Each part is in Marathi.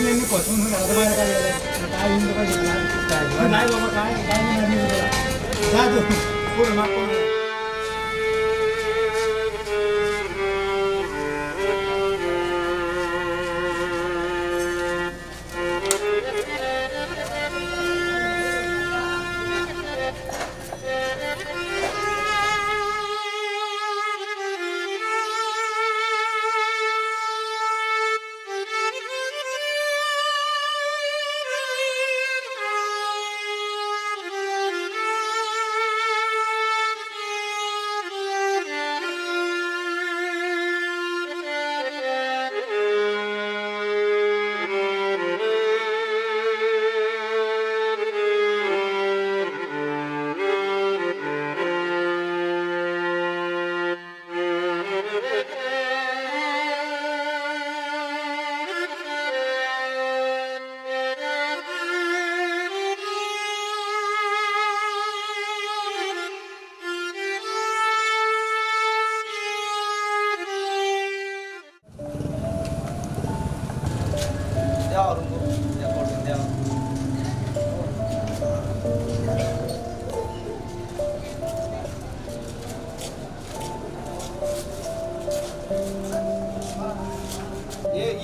यांनी फसवून घरात बाहेर काढलेलं काय हिंदू काय नाही बाबा काय काय नाही जा तू पुढे माग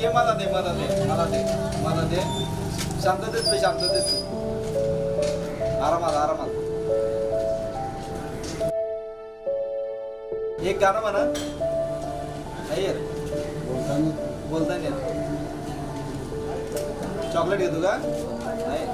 ये मला दे मला दे मला दे मला दे शांततेत आरामात आरामात एक गाणं म्हणा नाही बोलताना चॉकलेट घेतो का नाही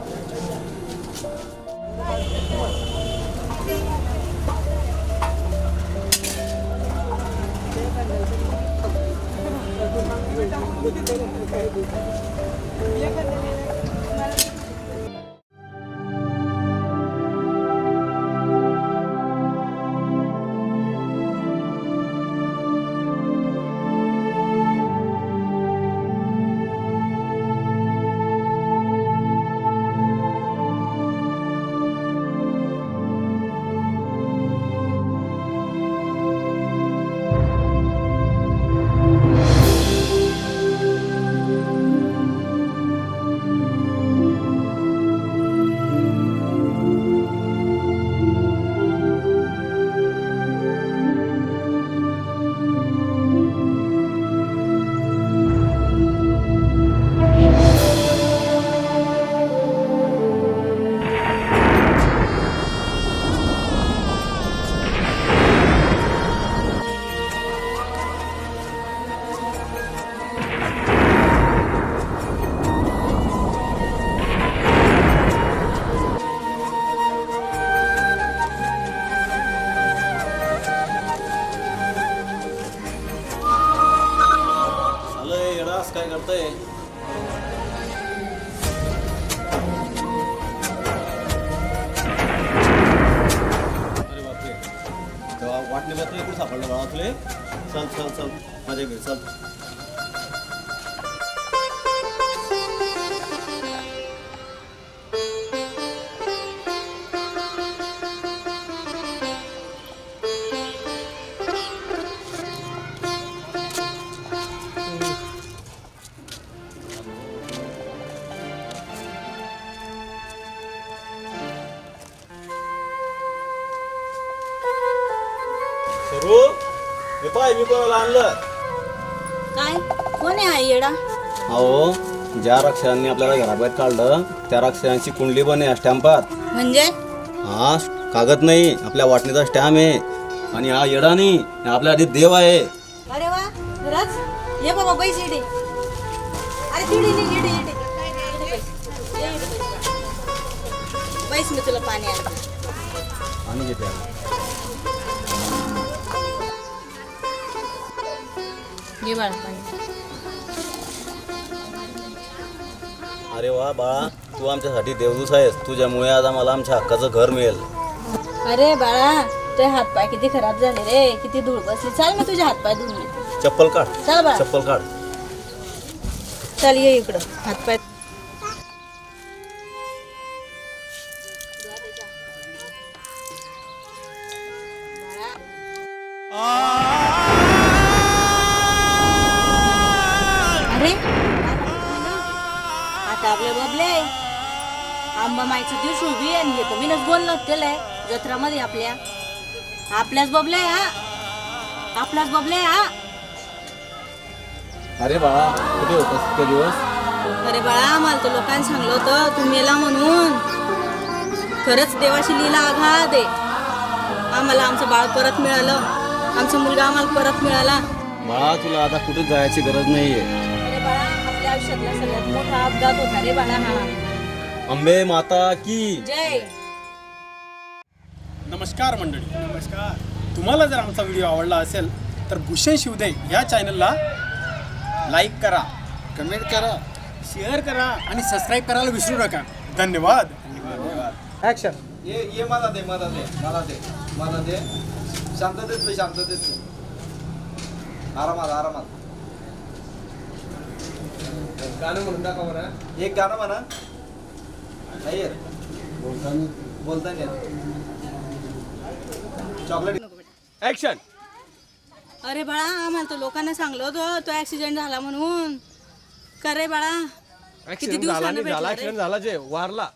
काय करतोय अरे बापरे वाटणे बातमी कुठे सापडलं बाळा तुले चल चल चल माझ्या घरी चल मी कोणाला आणलं काय कोण आहे येडा अहो ज्या राक्षसांनी आपल्याला घराबाहेर काढलं त्या राक्षसांची कुंडली पण आहे स्टॅम्पात म्हणजे हा कागद नाही आपल्या वाटणीचा स्टॅम्प आहे आणि हा येडा नाही आपल्या आधी देव आहे अरे वा खरंच ये बाबा पैसे इडे अरे तिडे इडे इडे इडे पैसे मी तुला पाणी आणलं आणि घेते घे बाळा पाणी अरे वा बाळा तू आमच्यासाठी देवदूत आहेस तुझ्यामुळे आज आम्हाला आमच्या हक्काचं घर मिळेल अरे बाळा ते हातपाय किती खराब झाले रे किती धूळ बसली चाल मी तुझे हातपाय धुवून येते चप्पल काढ चल बाळा चप्पल काढ चल ये इकडं हातपाय अरे आता आपले बबले आंबा माईचं दिवस उभी आणि हे तर मीनच बोललो त्याला जत्रामध्ये आपल्याच बबले हा आपलाच बबले हा. अरे बाळा कुठे होतास ते दिवस? अरे बाळा मला तर लोकांनी सांगलं होतं तू मेला म्हणून. खरंच देवाशी लीला आघात आहे. आम्हाला आमचं बाळ परत मिळालं, आमचा मुलगा आम्हाला परत मिळाला. बाळा तुला आता कुठे जायची गरज नाहीये. अरे बाळा आपल्या आयुष्यातला सगळ्यात मोठा अपघात होता रे बाळा हा. अंबे माता की जय. नमस्कार मंडळी, नमस्कार. तुम्हाला जर आमचा व्हिडिओ आवडला असेल तर भूषण शिवदे या चॅनलला लाईक करा, कमेंट करा, शेअर करा आणि सबस्क्राईब करायला विसरू नका. धन्यवाद. ॲक्शन. ये मला दे शांततेत आरामात गाणं म्हणून टाका म्हणा. एक गाणं म्हणा. नाही येत बोलता नाही चॉकलेट. ॲक्शन. अरे बाळा आम्हाला तर लोकांना सांगलं होतं तो ऍक्सिडेंट झाला म्हणून. का रे बाळा किती दिवसांनी भेटला रे? झाला जे वारला